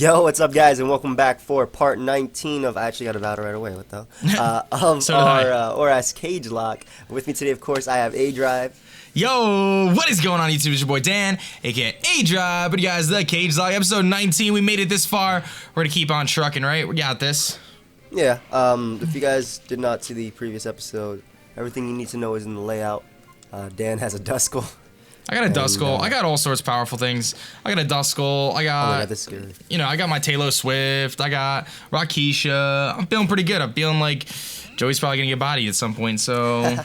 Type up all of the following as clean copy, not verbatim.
Yo, what's up, guys, and welcome back for part 19 of, I actually got a battle right away, what the hell, of So our ORAS Cagelocke. With me today, of course, I have aDrive. Yo, what is going on YouTube? It's your boy Dan, aka aDrive. But you guys, the Cagelocke, episode 19. We made it this far. We're gonna keep on trucking, right? We got this. Yeah, if you guys did not see the previous episode, everything you need to know is in the layout. Dan has a Duskull. I got a Duskull. I got all sorts of powerful things. I got a Duskull. I got, oh my God, that's scary. You know, I got my Taylor Swift. I got Rakisha. I'm feeling pretty good. I'm feeling like Joey's probably gonna get bodied at some point. So.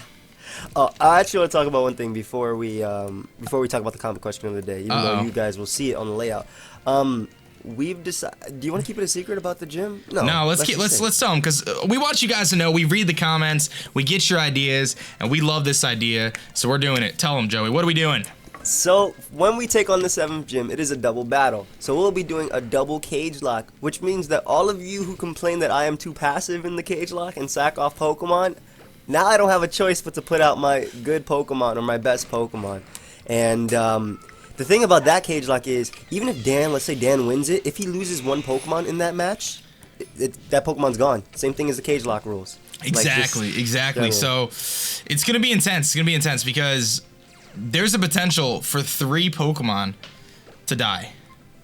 Oh, I actually want to talk about one thing before we talk about the comic question of the day. Even though you guys will see it on the layout. We've decided. Do you want to keep it a secret about the gym? No, let's tell them, because we want you guys to know. We read the comments, we get your ideas, and we love this idea, so we're doing it. Tell them, Joey, what are we doing? So when we take on the 7th gym, it is a double battle. So we'll be doing a double Cagelocke, which means that all of you who complain that I am too passive in the Cagelocke and sack off Pokemon, now I don't have a choice but to put out my good Pokemon or my best Pokemon. And the thing about that Cagelocke is, even if Dan, let's say Dan wins it, if he loses one Pokemon in that match, that Pokemon's gone. Same thing as the Cagelocke rules. Exactly, exactly. So it's going to be intense. It's going to be intense because there's a potential for 3 Pokemon to die.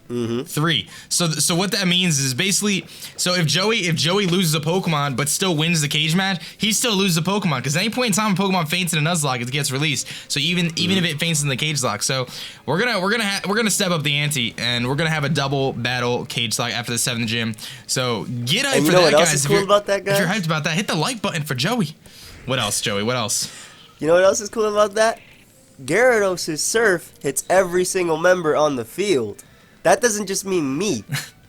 3. So what that means is basically, so if Joey loses a Pokemon but still wins the cage match, he still loses a Pokemon, because at any point in time a Pokemon faints in a Nuzlocke, it gets released. So even if it faints in the Cagelocke, so we're gonna step up the ante, and we're gonna have a double battle Cagelocke after the 7th gym. So get hyped for that, guys. If you're hyped about that, hit the like button for Joey. What else, Joey? What else? You know what else is cool about that? Gyarados' Surf hits every single member on the field. That doesn't just mean me.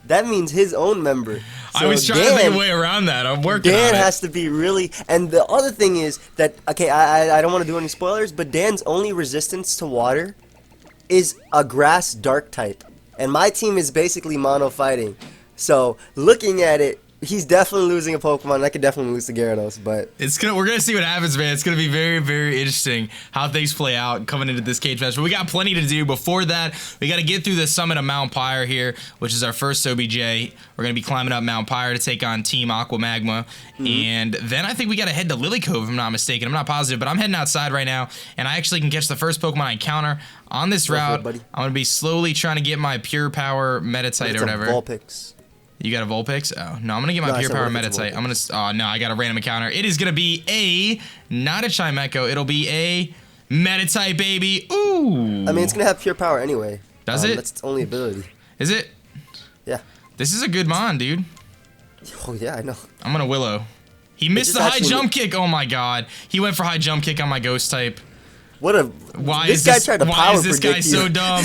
That means his own member. So I was trying to think a way around that. I'm working on it. Dan has to be really... And the other thing is that... Okay, I don't want to do any spoilers, but Dan's only resistance to water is a grass dark type. And my team is basically mono fighting. So, looking at it, he's definitely losing a Pokemon, and I could definitely lose to Gyarados, but... We're gonna see what happens, man. It's gonna be very, very interesting how things play out coming into this cage match. But we got plenty to do. Before that, we gotta get through the summit of Mount Pyre here, which is our first OBJ. We're gonna be climbing up Mount Pyre to take on Team Aqua Magma. And then I think we gotta head to Lily Cove, if I'm not mistaken. I'm not positive, but I'm heading outside right now, and I actually can catch the first Pokemon I encounter on this route. I'm gonna be slowly trying to get my Pure Power Meditite or whatever. Vulpix. You got a Vulpix? Oh, no, I'm going to get my Pure Power Meditite. I'm going to... Oh, no, I got a random encounter. It is going to be not a Chimecho. It'll be a Meditite, baby. Ooh. I mean, it's going to have Pure Power anyway. Does it? That's its only ability. Is it? Yeah. This is a good Mon, dude. Oh, yeah, I know. I'm going to Willow. He missed the high jump kick. Oh, my God. He went for high jump kick on my Ghost type. What a... Why is this guy so dumb? Why is this guy so dumb?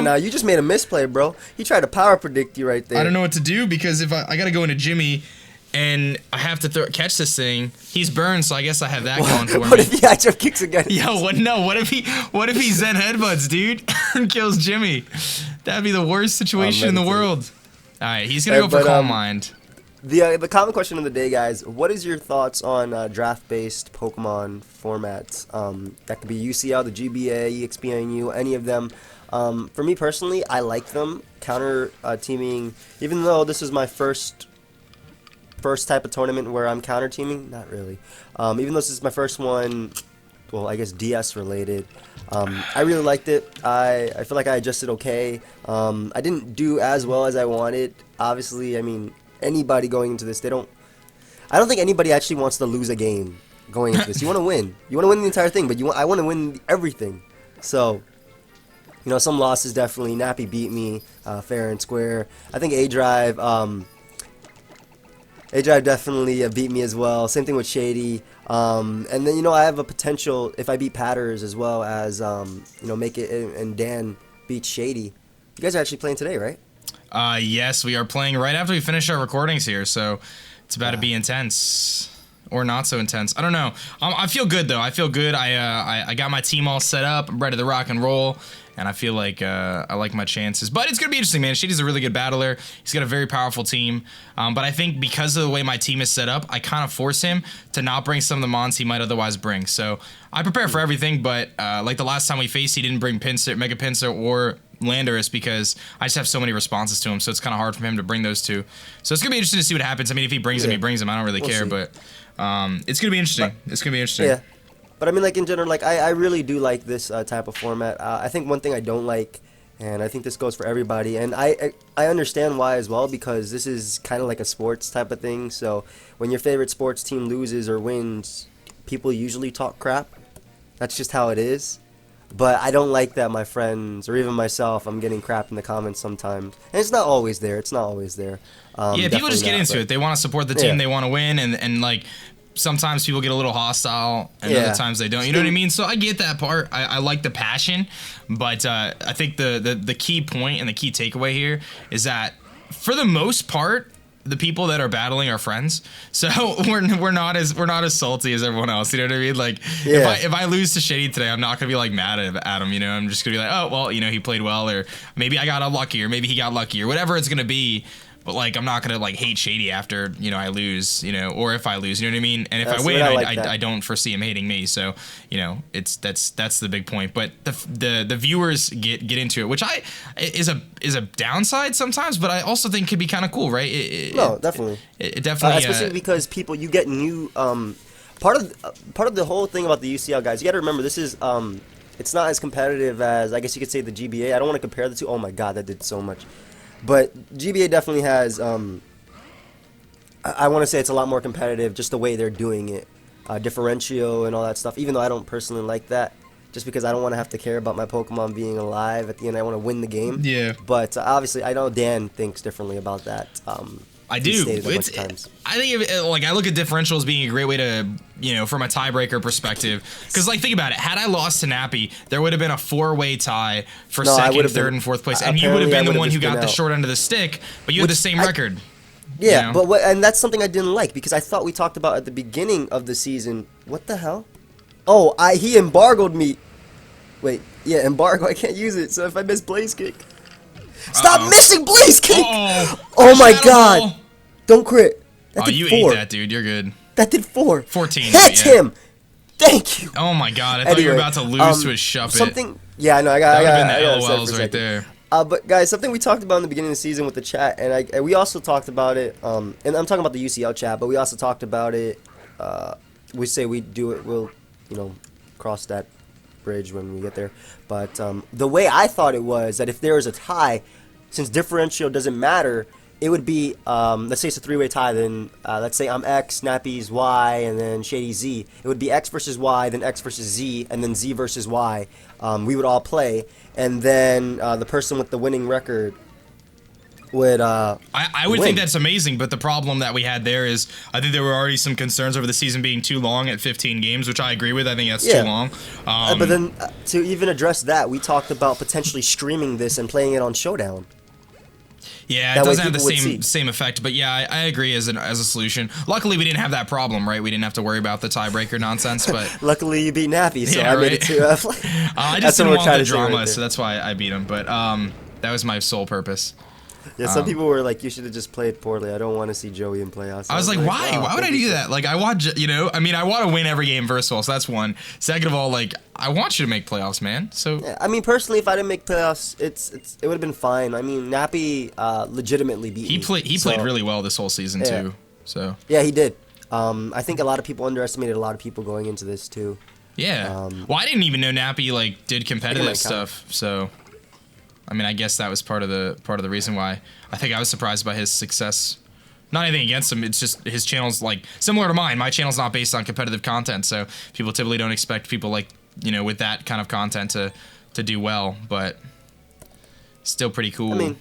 No, you just made a misplay, bro. He tried to power predict you right there. I don't know what to do, because if I got to go into Jimmy and I have to catch this thing. He's burned, so I guess I have that going for me. What if he high jump kicks again? Yo, what if he Zen headbutts, dude, and kills Jimmy? That'd be the worst situation in the world. All right, he's gonna go for Calm Mind. The common question of the day, guys, what is your thoughts on draft-based Pokemon formats? That could be UCL, the GBA, EXP, any of them. For me personally, I like them. Counter teaming, even though this is my first type of tournament where I'm counter teaming, not really. Even though this is my first one, well, I guess DS related. I really liked it. I feel like I adjusted okay. I didn't do as well as I wanted. Obviously, I mean, anybody going into this, I don't think anybody actually wants to lose a game going into this. You want to win. You want to win the entire thing, but I want to win everything. So, you know, some losses definitely. Nappy beat me fair and square. I think aDrive definitely beat me as well. Same thing with Shady. And then, you know, I have a potential, if I beat Patters as well as, you know, make it and Dan beat Shady. You guys are actually playing today, right? Yes, we are playing right after we finish our recordings here, so it's about to be intense. Or not so intense. I don't know. I feel good, though. I feel good. I got my team all set up. I'm ready to rock and roll. And I feel like I like my chances. But it's going to be interesting, man. Shady's a really good battler. He's got a very powerful team. But I think because of the way my team is set up, I kind of force him to not bring some of the mons he might otherwise bring. So I prepare for everything, but like the last time we faced, he didn't bring Pinsir, Mega Pinsir, or Landorus because I just have so many responses to him, so it's kind of hard for him to bring those two. So it's gonna be interesting to see what happens. I mean, if he brings him, he brings him. I don't really care, but it's gonna be interesting. It's gonna be interesting. Yeah, but I mean, like in general, like I really do like this type of format. I think one thing I don't like, and I think this goes for everybody, and I understand why as well, because this is kind of like a sports type of thing. So when your favorite sports team loses or wins, people usually talk crap. That's just how it is. But I don't like that my friends, or even myself, I'm getting crap in the comments sometimes. And it's not always there. It's not always there. Yeah, people just get into it. They want to support the team. They want to win. And like, sometimes people get a little hostile, and other times they don't. You know what I mean? So I get that part. I like the passion. But I think the key point and the key takeaway here is that, for the most part, the people that are battling are friends, so we're not as salty as everyone else. You know what I mean? Like, if I lose to Shady today, I'm not gonna be like mad at him. You know, I'm just gonna be like, oh well, you know, he played well, or maybe I got unlucky, or maybe he got lucky, or whatever it's gonna be. But like, I'm not gonna like hate Shady after, you know, I lose, you know, or if I lose, you know what I mean. And if I win, I don't foresee him hating me. So, you know, that's the big point. But the viewers get into it, which is a downside sometimes, but I also think could be kind of cool, right? No, definitely. It definitely, especially because you get new. Part of the whole thing about the UCL guys, you got to remember, this is it's not as competitive as, I guess you could say, the GBA. I don't want to compare the two. Oh my God, that did so much. But GBA definitely has, I want to say it's a lot more competitive, just the way they're doing it. Differential and all that stuff, even though I don't personally like that, just because I don't want to have to care about my Pokemon being alive at the end. I want to win the game. Yeah. But obviously, I know Dan thinks differently about that. I do. I think I look at differential as being a great way to, you know, from a tiebreaker perspective. Because like, think about it. Had I lost to Nappy, there would have been a 4-way tie for second, third, and fourth place, and you would have been the one who got the short end of the stick. But you had the same record. Yeah, you know? And that's something I didn't like, because I thought we talked about at the beginning of the season. What the hell? Oh, he embargoed me. Wait, yeah, embargo. I can't use it. So if I miss Blaze Kick, stop missing Blaze Kick. Oh my God. Don't crit. That did you 4. ate that, dude. You're good. That did 4. 14. Hit him. Thank you. Oh my God. I thought you were about to lose to a Shuppet. Yeah, I know. I got LOLs right there. But guys, something we talked about in the beginning of the season with the chat, and we also talked about it. And I'm talking about the UCL chat, but we also talked about it. We say we do it. We'll, you know, cross that bridge when we get there. But the way I thought it was that if there was a tie, since differential doesn't matter, it would be, let's say it's a 3-way tie, then let's say I'm X, Snappy's Y, and then Shady's Z. It would be X versus Y, then X versus Z, and then Z versus Y. We would all play, and then the person with the winning record would I would think that's amazing, but the problem that we had there is I think there were already some concerns over the season being too long at 15 games, which I agree with. I think that's too long. But then to even address that, we talked about potentially streaming this and playing it on Showdown. Yeah, it doesn't have the same effect, but yeah, I agree as a solution. Luckily, we didn't have that problem, right? We didn't have to worry about the tiebreaker nonsense, but luckily you beat Nappy, so I made it to. I just didn't want the drama, so that's why I beat him. But that was my sole purpose. Yeah, some people were like, you should have just played poorly. I don't want to see Joey in playoffs. I was like, why? Wow, why would I do that? Like, I want, you know, I mean, I want to win every game, first of all, so that's one. Second of all, like, I want you to make playoffs, man. So yeah, I mean, personally, if I didn't make playoffs, it would have been fine. I mean, Nappy legitimately beat me. He played really well this whole season, too. So yeah, he did. I think a lot of people underestimated a lot of people going into this, too. Yeah. Well, I didn't even know Nappy, like, did competitive stuff, so I mean, I guess that was part of the reason why I think I was surprised by his success. Not anything against him, it's just his channel's like similar to mine. My channel's not based on competitive content, so people typically don't expect people like, you know, with that kind of content to do well, but still pretty cool. I mean,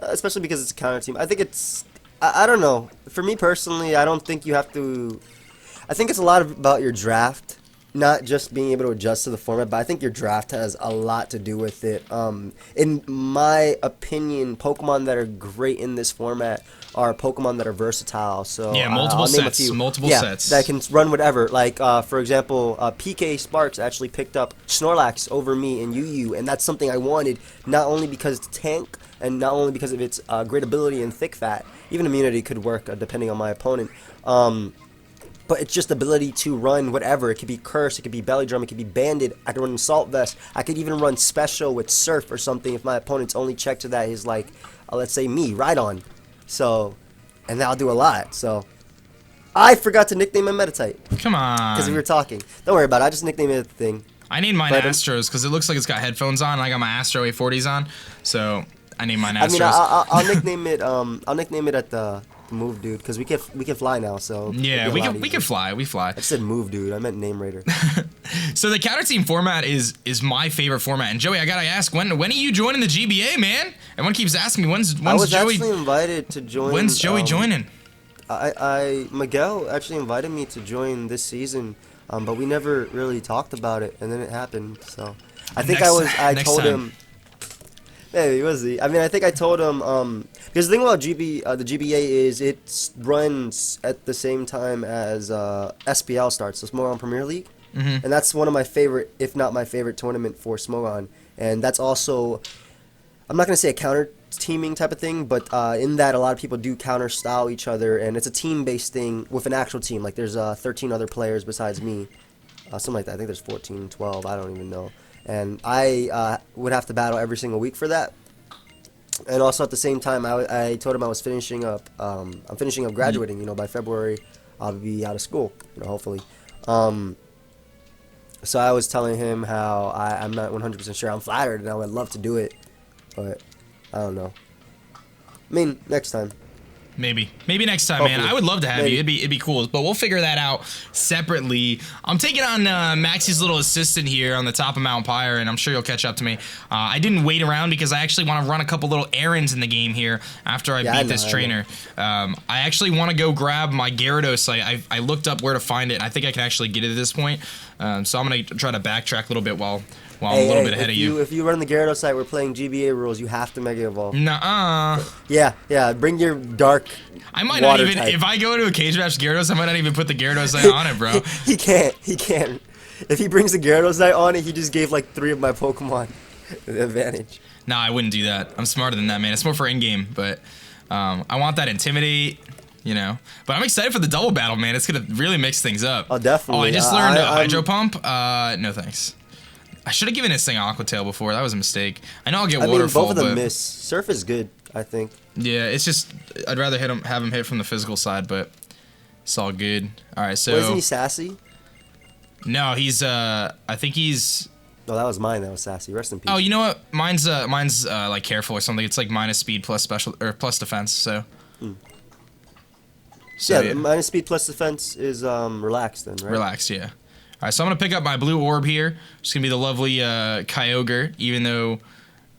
especially because it's a counter team. I think it's I don't know. For me personally, I don't think you have to. I think it's a lot about your draft. Not just being able to adjust to the format, but I think your draft has a lot to do with it. In my opinion, Pokemon that are great in this format are Pokemon that are versatile. So yeah, multiple sets that can run whatever. Like for example, PK Sparks actually picked up Snorlax over me in UU, and that's something I wanted. Not only because it's tank, and not only because of its great ability and thick fat. Even immunity could work depending on my opponent. but it's just the ability to run whatever. It could be Curse, it could be Belly Drum, it could be Banded. I could run Assault Vest. I could even run Special with Surf or something if my opponent's only check to that is like, let's say me, Rhydon. So, and that'll do a lot. So, I forgot to nickname my Meditite. Come on. Because we were talking. Don't worry about it. I just nicknamed it the thing. I named mine Astros because it looks like it's got headphones on. And I got my Astro A40s on, so I named mine Astros. I mean, I'll nickname it. I'll nickname it at the Move Dude because we can fly now. So yeah, we can fly. We fly. I said Move Dude. I meant Name Raider. So the counter team format is my favorite format. And Joey, I gotta ask, when are you joining the GBA, man? Everyone keeps asking me when's I was Joey actually invited to join. When's Joey joining? Miguel actually invited me to join this season, but we never really talked about it, and then it happened. So I think I told him. Maybe was he? I mean, I think I told him because the thing about the GBA is it runs at the same time as SPL starts, so Smogon Premier League, and that's one of my favorite, if not my favorite, tournament for Smogon, and that's also, I'm not gonna say a counter teaming type of thing, but in that a lot of people do counter style each other, and it's a team-based thing with an actual team. Like there's 13 other players besides me, something like that. I think there's 14, 12, I don't even know. And I would have to battle every single week for that. And also at the same time, I told him I was finishing up. I'm finishing up graduating. You know, by February, I'll be out of school. You know, hopefully. So I was telling him how I'm not 100% sure. I'm flattered, and I would love to do it, but I don't know. I mean, next time. Maybe next time, Hopefully. man. I would love to have you. It'd be cool, but we'll figure that out separately. I'm taking on Maxie's little assistant here on the top of Mount Pyre, and I'm sure you'll catch up to me. I didn't wait around because I actually want to run a couple little errands in the game here after I beat this trainer. I actually want to go grab my Gyarados. I looked up where to find it, and I think I can actually get it at this point. So I'm gonna try to backtrack a little bit while I'm a little bit ahead of you. If you run the Gyarados site, we're playing GBA rules. You have to Mega Evolve. Nuh-uh. Yeah. Bring your dark. I might not even. Type. If I go to a cage match Gyarados, I might not even put the Gyarados site on it, bro. He can't. If he brings the Gyarados site on it, he just gave like 3 of my Pokemon the advantage. Nah, I wouldn't do that. I'm smarter than that, man. It's more for in-game, but I want that Intimidate. You know, but I'm excited for the double battle, man. It's gonna really mix things up. Oh, definitely. Oh, I just learned Hydro Pump. No thanks. I should have given this thing Aqua Tail before. That was a mistake. I know I'll get Waterfall, both of them miss. Surf is good, I think. Yeah, it's just I'd rather have him hit from the physical side, but it's all good. All right, so. Isn't he sassy? No, he's. I think he's. No, that was mine. That was sassy. Rest in peace. Oh, you know what? Mine's like careful or something. It's like minus speed plus special or plus defense. So. So, yeah, minus speed plus defense is relaxed then, right? Relaxed, yeah. All right, so I'm going to pick up my blue orb here. It's going to be the lovely Kyogre, even though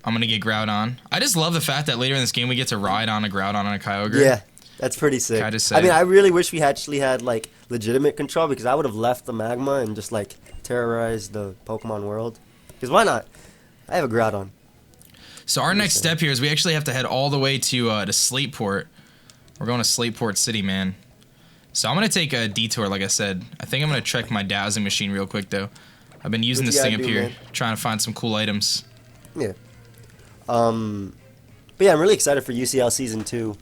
I'm going to get Groudon. I just love the fact that later in this game we get to ride on a Groudon and a Kyogre. Yeah, that's pretty sick. I just say. I mean, I really wish we actually had, like, legitimate control because I would have left the Magma and just, like, terrorized the Pokemon world. Because why not? I have a Groudon. So our next step here is we actually have to head all the way to Slateport. We're going to Slateport City, man. So I'm going to take a detour, like I said. I think I'm going to check my dowsing machine real quick, though. I've been using this thing up here, trying to find some cool items. Yeah. But yeah, I'm really excited for UCL Season 2.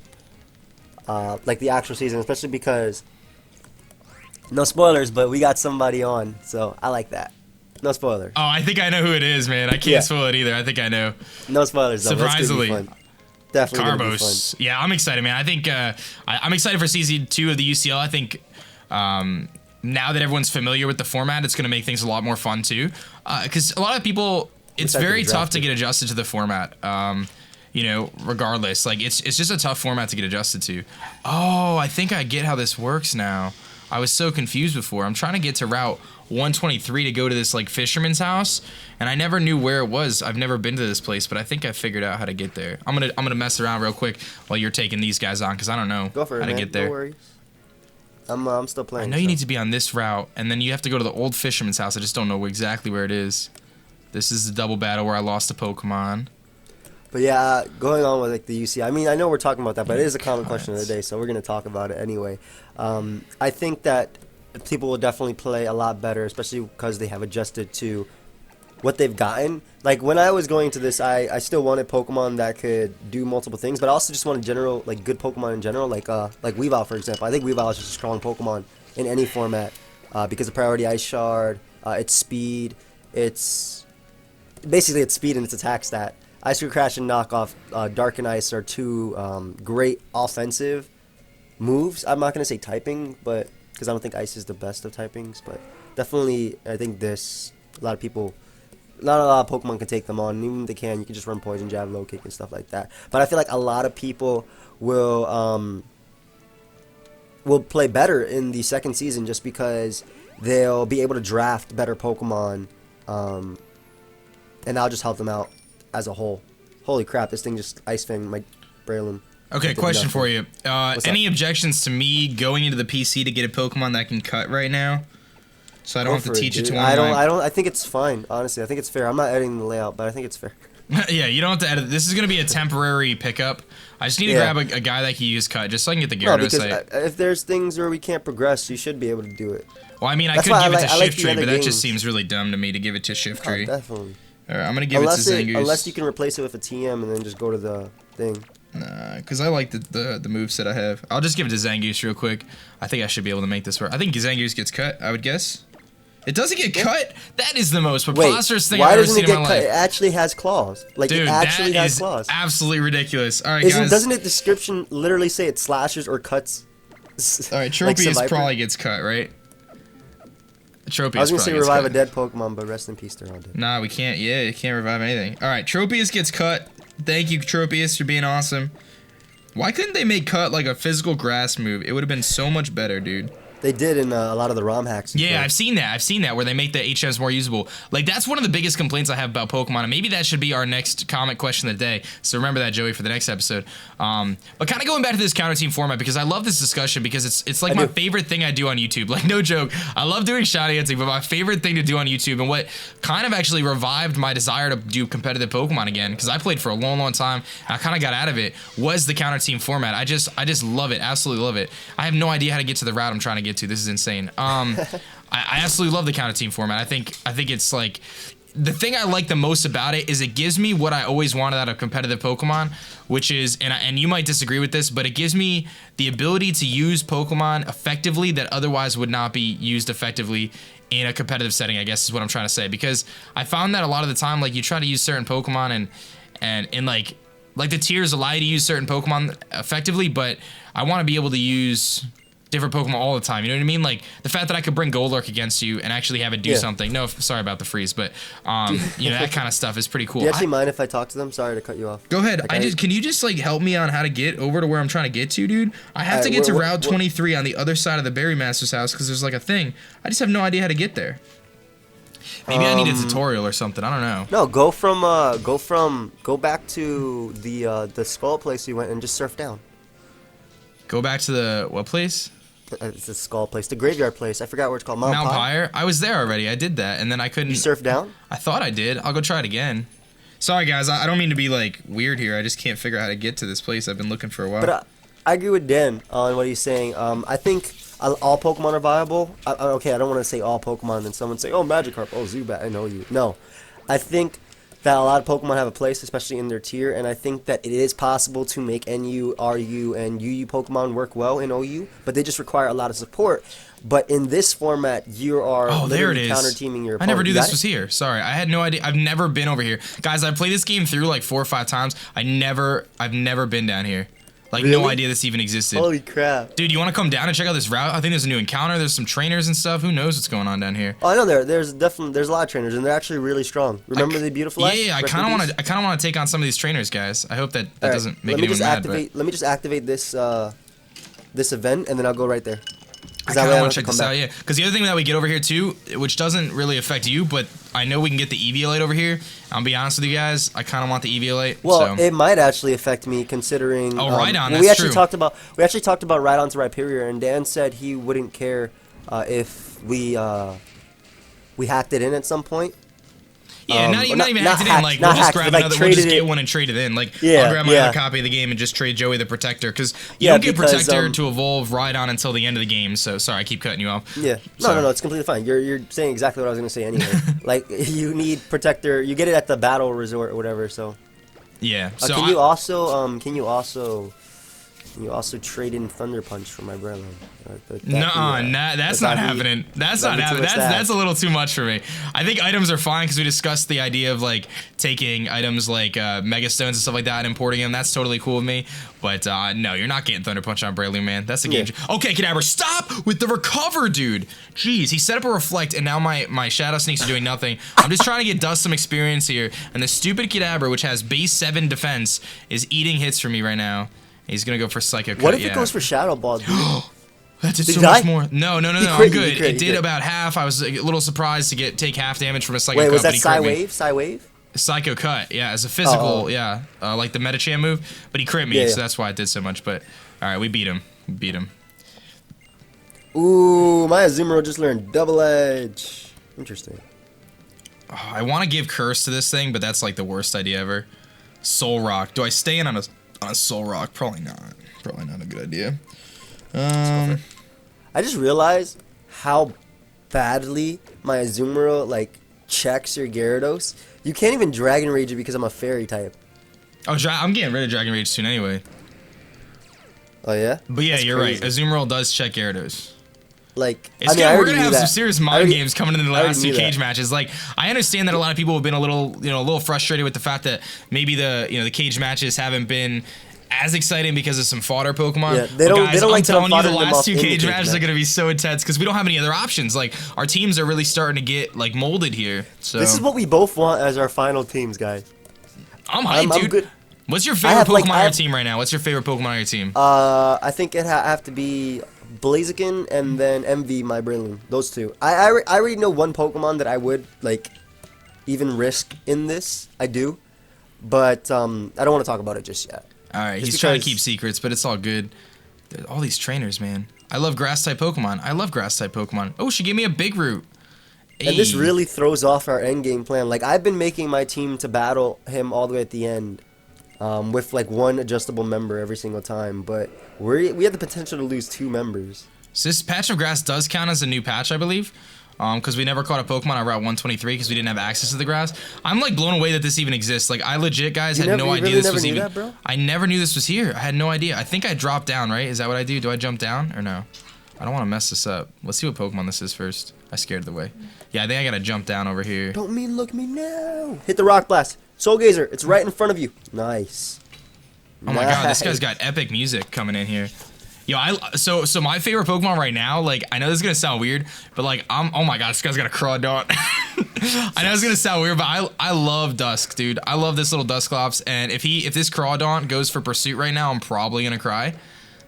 Like the actual season, especially because... No spoilers, but we got somebody on, so I like that. No spoilers. Oh, I think I know who it is, man. I can't spoil it either. I think I know. No spoilers, though. Surprisingly. That's gonna be fun. Definitely Carbos. Yeah, I'm excited, man. I think I'm excited for season 2 of the UCL. I think now that everyone's familiar with the format, it's going to make things a lot more fun too. Because a lot of people, it's very tough to get adjusted to the format. You know, regardless, like it's just a tough format to get adjusted to. Oh, I think I get how this works now. I was so confused before. I'm trying to get to Route 123 to go to this like fisherman's house, and I never knew where it was. I've never been to this place, but I think I figured out how to get there. I'm gonna mess around real quick while you're taking these guys on, because I don't know how to get there. No worries. I'm still playing. I know you need to be on this route, and then you have to go to the old fisherman's house. I just don't know exactly where it is. This is the double battle where I lost a Pokemon. But yeah, going on with like the UC. I mean, I know we're talking about that, but it is a common question of the day, so we're gonna talk about it anyway. I think that people will definitely play a lot better, especially because they have adjusted to what they've gotten. Like when I was going to this, I still wanted Pokemon that could do multiple things, but I also just wanted general, like good Pokemon in general, like Weavile for example. I think Weavile is just a strong Pokemon in any format because of Priority Ice Shard, its speed, its speed and its attack stat. Ice Screw Crash and Knockoff, Dark and Ice are two great offensive moves. I'm not gonna say typing, but because I don't think Ice is the best of typings, but definitely I think a lot of people. Not a lot of Pokemon can take them on, and even if they can, you can just run Poison Jab, Low Kick, and stuff like that. But I feel like a lot of people will play better in the second season just because they'll be able to draft better Pokemon, and that'll just help them out as a whole. Holy crap, this thing just Ice Fang my Braylon. Okay, question for you. Any objections to me going into the PC to get a Pokemon that can cut right now? So I don't have to teach it to one. I think it's fine, honestly. I think it's fair. I'm not editing the layout, but I think it's fair. Yeah, you don't have to edit. This is going to be a temporary pickup. I just need to grab a guy that can use cut just so I can get the Gyarados site. If there's things where we can't progress, you should be able to do it. Well, I mean, I could give it to Shiftry, but that just seems really dumb to me to give it to Shiftry. Definitely. All right, I'm going to give it to Zangoose. Unless you can replace it with a TM and then just go to the thing. Nah, because I like the moveset I have. I'll just give it to Zangoose real quick. I think I should be able to make this work. I think Zangoose gets cut, I would guess. It doesn't get cut? That is the most preposterous thing I've ever seen in my life. It actually has claws. Like, dude, it actually has claws. Absolutely ridiculous. All right, guys. Doesn't it description literally say it slashes or cuts? All right, Tropius probably gets cut, right? Tropius I was going to say revive a dead Pokemon, but rest in peace, they're all dead. Nah, we can't. Yeah, you can't revive anything. All right, Tropius gets cut. Thank you, Tropius, for being awesome. Why couldn't they make cut like a physical grass move? It would have been so much better, dude. They did in a lot of the ROM hacks. Yeah, I've seen that where they make the HMs more usable. Like, that's one of the biggest complaints I have about Pokemon, and maybe that should be our next comment question of the day. So remember that, Joey, for the next episode. But kind of going back to this counter team format, because I love this discussion, because it's like my favorite thing I do on YouTube. Like, no joke, I love doing shiny hunting, but my favorite thing to do on YouTube, and what kind of actually revived my desire to do competitive Pokemon again, because I played for a long, long time, and I kind of got out of it, was the counter team format. I just love it, absolutely love it. I have no idea how to get to the route I'm trying to get to. This is insane. I absolutely love the counter team format. I think it's like, the thing I like the most about it is it gives me what I always wanted out of competitive Pokemon, which is, and you might disagree with this, but it gives me the ability to use Pokemon effectively that otherwise would not be used effectively in a competitive setting, I guess is what I'm trying to say. Because I found that a lot of the time, like, you try to use certain Pokemon and like the tiers allow you to use certain Pokemon effectively, but I want to be able to use different Pokemon all the time, you know what I mean? Like, the fact that I could bring Golurk against you and actually have it do something. No, sorry about the freeze, but, you know, that kind of stuff is pretty cool. Do you actually mind if I talk to them? Sorry to cut you off. Go ahead. Can you just, like, help me on how to get over to where I'm trying to get to, dude? I have to get to Route 23 on the other side of the Berry Master's house, because there's, like, a thing. I just have no idea how to get there. Maybe I need a tutorial or something. I don't know. No, go back to the skull place you went and just surf down. Go back to the what place? It's the skull place, the graveyard place. I forgot what it's called. Mount Pyre? I was there already. I did that, and then I couldn't. You surfed down? I thought I did. I'll go try it again. Sorry, guys. I don't mean to be, like, weird here. I just can't figure out how to get to this place. I've been looking for a while. But I agree with Dan on what he's saying. I think all Pokemon are viable. Okay, I don't want to say all Pokemon, and then someone say, oh, Magikarp, oh, Zubat, I know you. No. I think that a lot of Pokemon have a place, especially in their tier, and I think that it is possible to make NU, RU, and UU Pokemon work well in OU, but they just require a lot of support. But in this format, you are literally counter-teaming your opponent. I never knew this was here. Sorry, I had no idea. I've never been over here. Guys, I've played this game through like 4 or 5 times. I've never been down here. Like, really? No idea this even existed. Holy crap. Dude, you want to come down and check out this route? I think there's a new encounter. There's some trainers and stuff. Who knows what's going on down here? Oh, I know there's definitely a lot of trainers, and they're actually really strong. Remember the Beautiful Life? Yeah, I kind of want to take on some of these trainers, guys. I hope that doesn't make anyone mad. Let me just activate this this event, and then I'll go right there. I kind of want to check this out, yeah. Because the other thing that we get over here, too, which doesn't really affect you, but I know we can get the Eviolite over here. I'll be honest with you guys. I kind of want the Eviolite. Well, it might actually affect me, considering... Oh, Rhydon, that's true. We actually talked about Rhydon to Rhyperior, and Dan said he wouldn't care if we hacked it in at some point. Yeah, not even hacked it in. Like, not we'll just hacked, grab but, like, another. We'll just get it. one and trade it in. Like, Yeah, I'll grab my yeah. other copy of the game and just trade Joey the Protector because you don't get Protector to evolve Rhydon until the end of the game. So sorry, I keep cutting you off. Yeah, no, it's completely fine. You're saying exactly what I was gonna say anyway. Like, you need Protector. You get it at the Battle Resort or whatever. So yeah. So can you also trade in Thunder Punch for my Breloom? That's not happening. That's not happening. That's a little too much for me. I think items are fine because we discussed the idea of like taking items like Mega Stones and stuff like that and importing them. That's totally cool with me. But no, you're not getting Thunder Punch on Breloom, man. That's the game. Okay, Kadabra, stop with the recover, dude. Jeez, he set up a reflect and now my Shadow Sneaks are doing nothing. I'm just trying to get Dust some experience here. And the stupid Kadabra, which has base 7 defense, is eating hits for me right now. He's gonna go for Psycho Cut. What if it goes for Shadow Ball, dude? That did so much more. No, I'm good. It did about half. I was a little surprised to take half damage from a Psycho Cut. Wait, was that Psy Wave? Psy Wave? Psycho Cut, yeah, as a physical, like the Metacham move. But he crit me, so that's why it did so much. But all right, we beat him. Ooh, my Azumarill just learned Double Edge. Interesting. Oh, I want to give Curse to this thing, but that's like the worst idea ever. Soul Rock. Do I stay in on a Soul Rock? Probably not. Probably not a good idea. I just realized how badly my Azumarill like checks your Gyarados. You can't even Dragon Rage it because I'm a Fairy type. Oh, I'm getting rid of Dragon Rage soon anyway. Oh yeah? But yeah, you're right. Azumarill does check Gyarados. Like, we're gonna have some serious mind games coming in the last 2 cage matches. Like, I understand that a lot of people have been a little frustrated with the fact that maybe the cage matches haven't been as exciting because of some fodder Pokemon. Yeah, they don't like to telling you, the fodder them last off 2 in the cage cage matches are gonna be so intense because we don't have any other options. Like, our teams are really starting to get like molded here. So this is what we both want as our final teams, guys. I'm hyped, dude. Good. What's your favorite Pokemon on your team right now? What's your favorite Pokemon on your team? I think it have to be Blaziken and then MV, my Breloom. Those 2. I already know one Pokemon that I would like even risk in this. I do, but I don't want to talk about it just yet. All right, he's trying to keep secrets, but it's all good. All these trainers, man. I love Grass-type Pokemon. Oh, she gave me a Big Root. Hey. And this really throws off our endgame plan. Like, I've been making my team to battle him all the way at the end. With like 1 adjustable member every single time, but we have the potential to lose 2 members. So this patch of grass does count as a new patch, I believe, because we never caught a Pokemon on Route 123 because we didn't have access to the grass. I'm like blown away that this even exists. Like, I legit, guys, had no idea this was even. That, bro? I never knew this was here. I had no idea. I think I dropped down, right? Is that what I do? Do I jump down or no? I don't want to mess this up. Let's see what Pokemon this is first. I scared the way. Yeah, I think I gotta jump down over here. Don't look me now. Hit the Rock Blast. Soul Gazer, it's right in front of you. Nice. Oh my god, this guy's got epic music coming in here. Yo, so my favorite Pokemon right now, like, I know this is gonna sound weird, but like, oh my god, this guy's got a Crawdaunt. I know it's gonna sound weird, but I love Dusk, dude. I love this little Dusclops, and if this Crawdaunt goes for Pursuit right now, I'm probably gonna cry.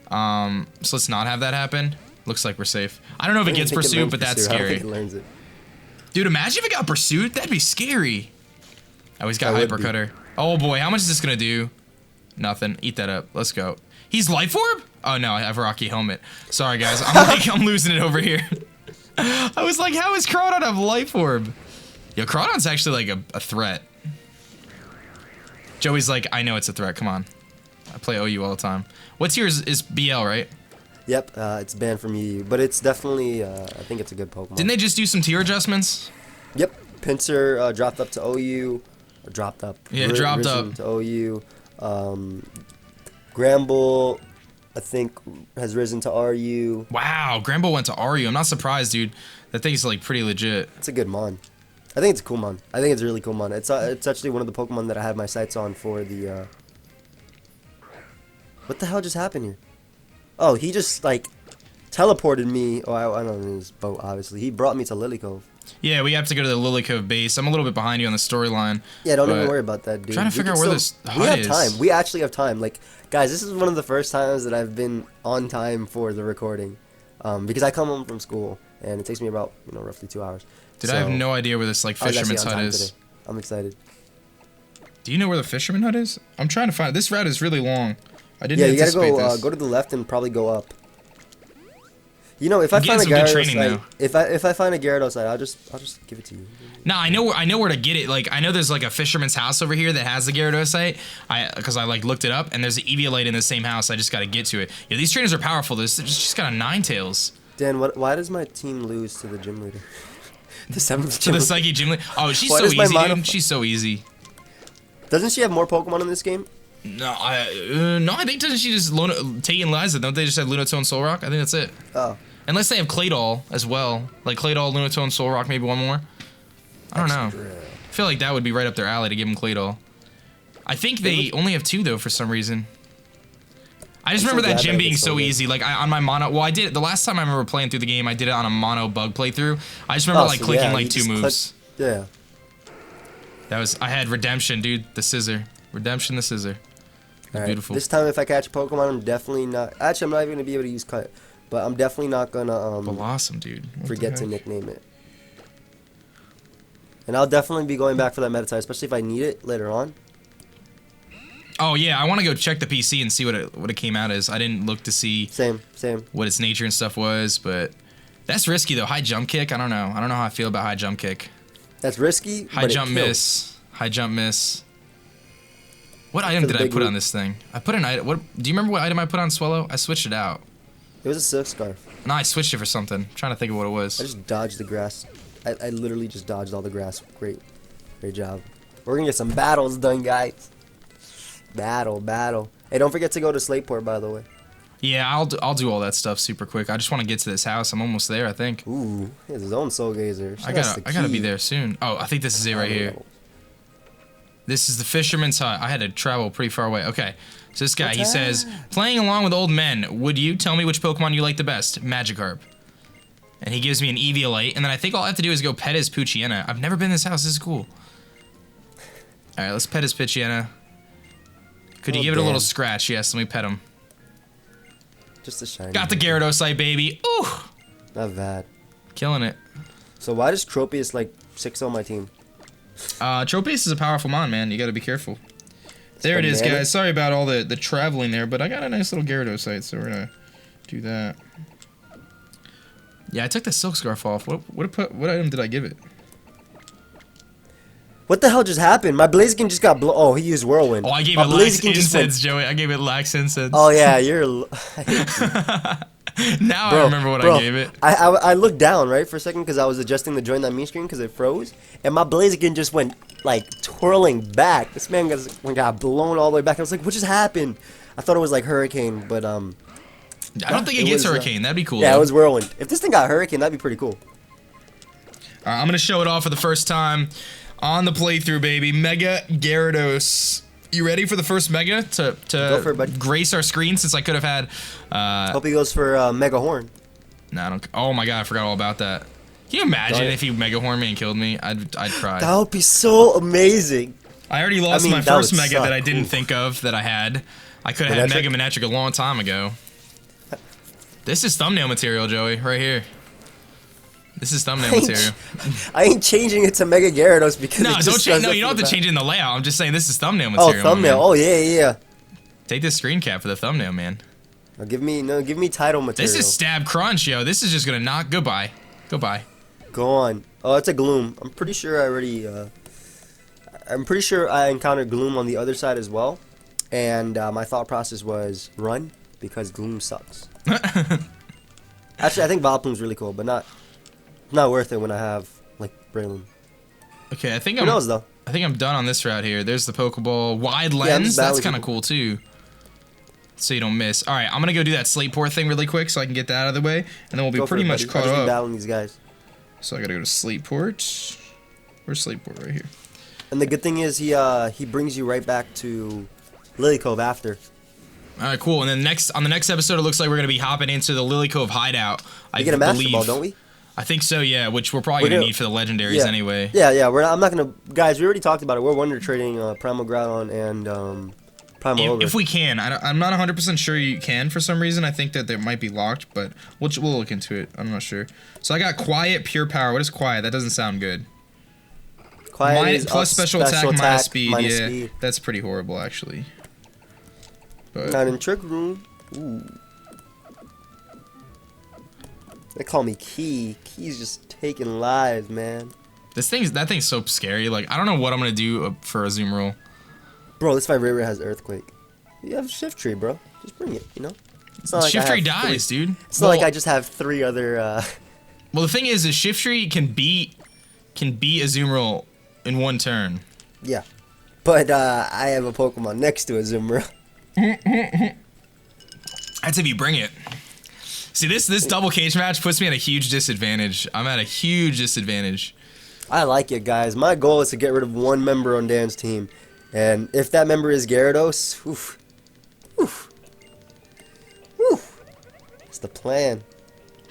So let's not have that happen. Looks like we're safe. I don't know if it gets Pursuit, but that's scary. I don't think it learns it. Dude, imagine if it got Pursuit. That'd be scary. Oh, he's got Hyper Cutter. Oh boy, how much is this gonna do? Nothing. Eat that up. Let's go. He's Life Orb? Oh no, I have Rocky Helmet. Sorry guys, I'm losing it over here. I was like, how is Crawdaunt have Life Orb? Yo, Crawdaunt's actually like a threat. Joey's like, I know it's a threat. Come on. I play OU all the time. What's yours is BL, right? Yep, it's banned from EU, but it's definitely, I think it's a good Pokemon. Didn't they just do some tier adjustments? Yep, Pinsir dropped up to OU, or dropped up. Yeah, dropped up to OU. Gramble, I think, has risen to RU. Wow, Gramble went to RU. I'm not surprised, dude. That thing's like pretty legit. It's a good mon. I think it's a cool mon. I think it's a really cool mon. It's actually one of the Pokemon that I had my sights on for the. What the hell just happened here? Oh, he just like teleported me. Oh, I don't know his boat. Obviously, he brought me to Lily Cove. Yeah, we have to go to the Lily Cove base. I'm a little bit behind you on the storyline. Yeah, don't even worry about that, dude. Trying to figure out where this we hut have is. time. We actually have time. Like, guys, this is one of the first times that I've been on time for the recording, because I come home from school and it takes me about roughly 2 hours. Dude, I have no idea where this like fisherman's hut is. Today. I'm excited. Do you know where the fisherman hut is? I'm trying to find it. This route is really long. I didn't Yeah, you gotta anticipate this. go to the left and probably go up. You know, if I find a some good Gyarados training, site, though. if I find a Gyarados site, I'll just give it to you. No, I know where to get it. Like, I know there's like a fisherman's house over here that has the Gyarados site. Because I like looked it up, and there's an Eviolite in the same house. I just got to get to it. Yeah, these trainers are powerful. This just got a Ninetales. Dan, why does my team lose to the gym leader? The 7th To the Psychic Gym Leader. Oh, she's so easy, dude. She's so easy. Doesn't she have more Pokemon in this game? No, I think doesn't she just Tate and Liza? Don't they just have Lunatone, Solrock? I think that's it. Oh. Unless they have Claydol as well. Like Claydol, Lunatone, Solrock, maybe one more. I don't know. I feel like that would be right up their alley to give them Claydol. I think they only have 2 though for some reason. I just remember that gym being so easy. Like on my mono, well, I did it the last time I remember playing through the game. I did it on a mono bug playthrough. I just remember like clicking like 2 moves. Yeah. I had Redemption, dude. The scissor. Redemption, the scissor. All right. Beautiful. This time, if I catch a Pokemon, I'm definitely not. Actually, I'm not even gonna be able to use Cut, but I'm definitely not gonna Blossom, dude. Forget to nickname it. And I'll definitely be going back for that Meta-type, especially if I need it later on. Oh yeah, I want to go check the PC and see what it came out as. I didn't look to see Same. what its nature and stuff was, but that's risky though. High jump kick. I don't know how I feel about high jump kick. That's risky. High jump miss. High jump miss. What item did I put on this thing? I put an item. What? Do you remember what item I put on Swellow? I switched it out. It was a Silk Scarf. No, I switched it for something. I'm trying to think of what it was. I just dodged the grass. I literally just dodged all the grass. Great job. We're gonna get some battles done, guys. Battle. Hey, don't forget to go to Slateport, by the way. Yeah, I'll do all that stuff super quick. I just want to get to this house. I'm almost there, I think. Ooh, he has his own Soul Gazer. I gotta be there soon. Oh, I think this is it right here. This is the Fisherman's Hut. I had to travel pretty far away. Okay, so this guy, he says, playing along with old men, would you tell me which Pokemon you like the best? Magikarp. And he gives me an Eviolite, and then I think all I have to do is go pet his Poochyena. I've never been in this house. This is cool. All right, let's pet his Poochyena. Could you give it a little scratch? Yes, let me pet him. Just a shiny. Got the Gyarados, baby. Ooh. Not bad. Killing it. So why does Tropius like 6 on my team? Tropius is a powerful mon, man. You gotta be careful. There it is, guys. Sorry about all the traveling there, but I got a nice little Gyarados site, so we're gonna do that. Yeah, I took the Silk Scarf off. What item did I give it? What the hell just happened? My Blaziken just got Oh, he used Whirlwind. Oh, I gave it Lax Incense, Joey. I gave it Lax Incense. Oh yeah, you're. Now I remember what I gave it. I looked down right for a second because I was adjusting the join that me screen because it froze, and my Blaziken just went like twirling back. This man got blown all the way back. I was like, what just happened? I thought it was like Hurricane, but I don't think it gets Hurricane. That'd be cool. Yeah, it was Whirlwind. If this thing got Hurricane, that'd be pretty cool. All right, I'm gonna show it off for the first time on the playthrough, baby. Mega Gyarados. You ready for the first Mega to Go for it, buddy. grace our screen? Since I could have had. Hope he goes for Mega Horn. No, I don't. Oh my god, I forgot all about that. Can you imagine if he Mega Horn me and killed me? I'd cry. That would be so amazing. I already lost my first Mega that I didn't think of that I had. I could have had Mega Manectric a long time ago. This is thumbnail material, Joey, right here. This is thumbnail material. I ain't changing it to Mega Gyarados because no, you don't have to change it in the layout. I'm just saying this is thumbnail material. Oh, thumbnail. Oh, yeah. Take this screen cap for the thumbnail, man. Now give me title material. This is Stab Crunch, yo. This is just gonna knock. Goodbye. Go on. Oh, it's a Gloom. I'm pretty sure I encountered Gloom on the other side as well, and my thought process was run because Gloom sucks. Actually, I think Vileplume's really cool, but not worth it when I have like Breloom. Okay, I think Who knows though? I think I'm done on this route here. There's the Pokeball wide lens. That's kind of cool too. So you don't miss. All right, I'm gonna go do that Slateport thing really quick so I can get that out of the way, and then we'll be pretty much caught up. Battling these guys. So I gotta go to Slateport. Where's Slateport? Right here. And the good thing is he brings you right back to Lily Cove after. All right, cool. And then on the next episode, it looks like we're gonna be hopping into the Lily Cove hideout. We get a Master Ball, don't we? I think so, yeah. Which we're probably gonna need for the legendaries anyway. Yeah. I'm not gonna, guys. We already talked about it. We're wonder trading Primal Groudon and Primal Ogre. If we can, I'm not 100% sure you can for some reason. I think that they might be locked, but we'll look into it. I'm not sure. So I got Quiet, Pure Power. What is Quiet? That doesn't sound good. Quiet is plus special attack, minus speed. Minus speed. That's pretty horrible, actually. But not in Trick Room. Ooh. They call me Key. Key's just taking lives, man. That thing's so scary. Like, I don't know what I'm gonna do for a Zoom Rule. Bro, this fight rare has Earthquake. You have Shift Tree, bro. Just bring it, you know? It's not like Shift Tree dies, dude. It's not like I just have 3 other, Well, the thing is Shift Tree can beat a Zoom Rule in 1 turn. Yeah. But, I have a Pokemon next to a Zoomer. That's if you bring it. See, this double cage match puts me at a huge disadvantage. I'm at a huge disadvantage. I like it, guys. My goal is to get rid of 1 member on Dan's team. And if that member is Gyarados, oof. Oof. Oof. It's the plan.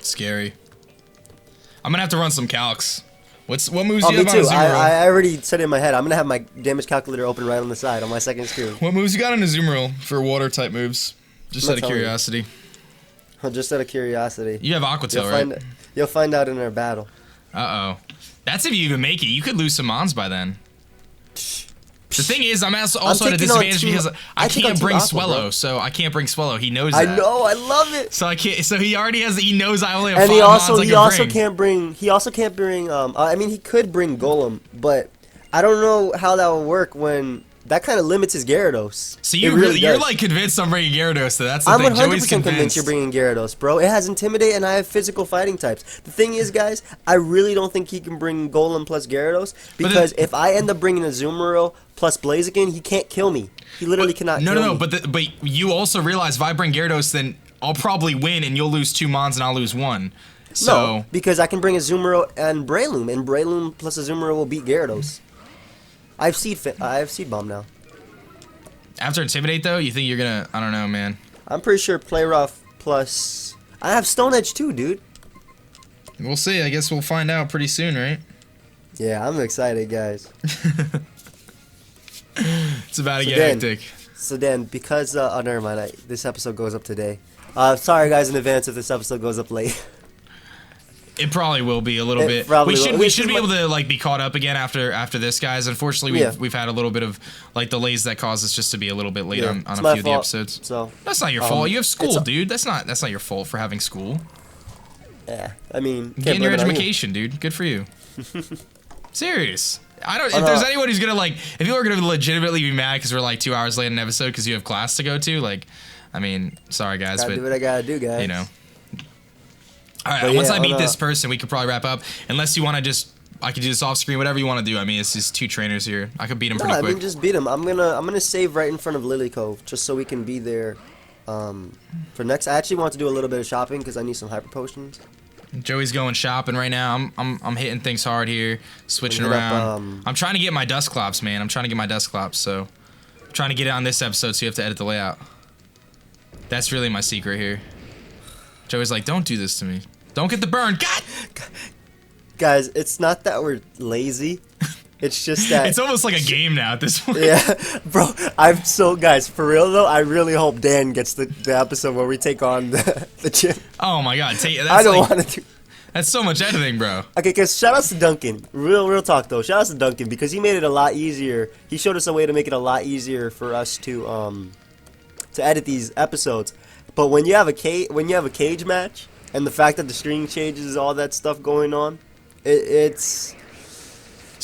Scary. I'm gonna have to run some calcs. What moves do you Me have too. on a Zoom Rule? I already said it in my head. I'm going to have my damage calculator open right on the side on my second screen. What moves you got on a Zoom Rule for water type moves? Just out of curiosity. Just out of curiosity. You have Aqua Tail, right? You'll find out in our battle. Uh-oh. That's if you even make it. You could lose some Mons by then. The thing is, I'm also at a disadvantage because I can't bring Swellow, so I can't bring Swellow. He knows that. I know, I love it. So I can't. So he already has. He knows I only have and 5 Mons. He also can't bring. He also can't bring. I mean, he could bring Golem, but I don't know how that will work when that kind of limits his Gyarados. So you're like convinced I'm bringing Gyarados. So that's the thing. I'm 100% convinced you're bringing Gyarados, bro. It has Intimidate, and I have physical fighting types. The thing is, guys, I really don't think he can bring Golem plus Gyarados because if I end up bringing a Azumarill plus Blaziken, he can't kill me. He literally cannot kill me. No, but you also realize if I bring Gyarados, then I'll probably win, and you'll lose 2 Mons, and I'll lose 1. So no, because I can bring a Azumarill and Breloom, and Breloom plus Azumarill will beat Gyarados. I have Seed Bomb now. After Intimidate, though, you think you're gonna... I don't know, man. I'm pretty sure Play Rough plus... I have Stone Edge too, dude. We'll see. I guess we'll find out pretty soon, right? Yeah, I'm excited, guys. It's about to get hectic. So Dan, because... oh, never mind. This episode goes up today. Sorry, guys, in advance if this episode goes up late. It probably will be a little bit. We should be able to like be caught up again after this, guys. Unfortunately, we've had a little bit of like delays that cause us just to be a little bit late on a few of the episodes. So that's not your fault. You have school, dude. That's not your fault for having school. Yeah, I mean, getting your education, dude. Good for you. Serious. I don't. If there's anyone who's gonna like, if people are gonna legitimately be mad because we're like 2 hours late in an episode because you have class to go to, like, I mean, sorry guys, gotta do what I gotta do, guys. You know. All right, once I beat this person, we could probably wrap up. Unless you want to I could do this off screen, whatever you want to do. I mean, it's just 2 trainers here. I could beat them pretty quick. I mean, just beat them. I'm gonna save right in front of Lily Cove just so we can be there for next. I actually want to do a little bit of shopping because I need some hyper potions. Joey's going shopping right now. I'm hitting things hard here, switching around. I'm trying to get my Dusclops, man. I'm trying to get my Dusclops, so I'm trying to get it on this episode, so you have to edit the layout. That's really my secret here. Joey's like, don't do this to me. Don't get the burn. God! Guys, it's not that we're lazy. It's just that... It's almost like a game now at this point. Yeah, bro, guys, for real though, I really hope Dan gets the episode where we take on the gym. Oh my god, I don't want to do... That's so much editing, bro. Okay, because shout outs to Duncan. Real talk though. Shout outs to Duncan because he made it a lot easier. He showed us a way to make it a lot easier for us to edit these episodes. But when you have a cage match and the fact that the screen changes, all that stuff going on, it takes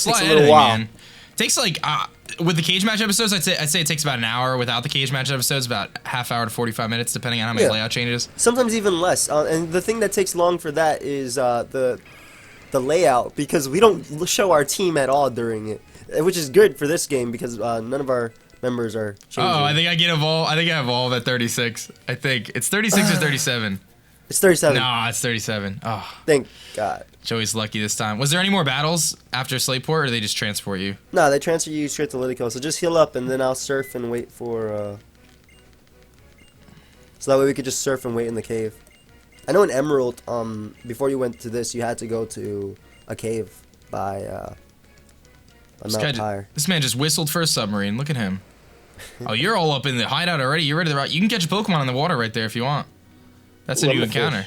a little while. Man. It takes like with the cage match episodes, I'd say it takes about an hour. Without the cage match episodes, about half hour to 45 minutes, depending on how many layout changes. Sometimes even less. And the thing that takes long for that is the layout because we don't show our team at all during it, which is good for this game because none of our members are changing. Oh, I think I get evolved. I think I evolved at 36. I think it's 36 or 37. It's 37. Nah, it's 37. Oh, thank God. Joey's lucky this time. Was there any more battles after Slateport, or did they just transport you? No, they transfer you straight to Lilyco. So just heal up, and then I'll surf and wait for. So that way we could just surf and wait in the cave. I know in Emerald, before you went to this, you had to go to a cave by a Mount Higher. This man just whistled for a submarine. Look at him. Oh, you're all up in the hideout already. You're ready to rock. You can catch a Pokemon in the water right there if you want. That's a new encounter.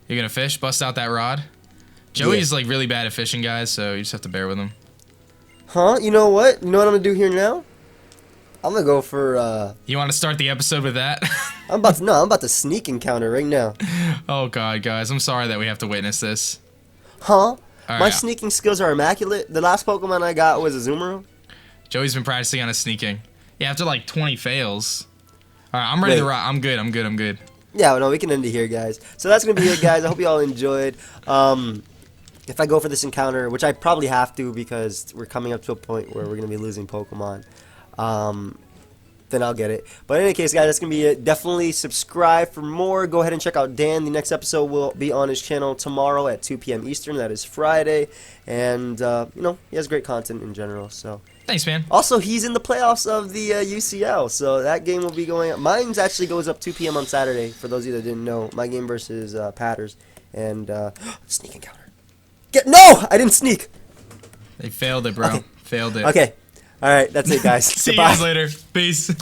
You're gonna fish, bust out that rod. Joey's like really bad at fishing, guys, so you just have to bear with him. Huh? You know what? You know what I'm gonna do here now? I'm gonna go for You want to start the episode with that? I'm about to sneak encounter right now. Oh God, guys, I'm sorry that we have to witness this. Huh? My right. sneaking skills are immaculate. The last Pokemon I got was a Zoomeroo. Joey's been practicing on his sneaking. Yeah, after like 20 fails. All right, I'm ready to rock. I'm good. I'm good. Yeah, no, we can end it here, guys. So that's going to be it, guys. I hope you all enjoyed. If I go for this encounter, which I probably have to because we're coming up to a point where we're going to be losing Pokemon, then I'll get it. But in any case, guys, that's going to be it. Definitely subscribe for more. Go ahead and check out Dan. The next episode will be on his channel tomorrow at 2 p.m. Eastern. That is Friday. And, you know, he has great content in general. So Thanks, man. also, he's in the playoffs of the UCL. So that game will be going up. Mine's actually goes up 2 p.m. on Saturday, for those of you that didn't know. My game versus Patters. And sneak encounter. No! I didn't sneak. They failed it, bro. Okay. Failed it. Okay. All right. That's it, guys. See you Goodbye. guys later. Peace.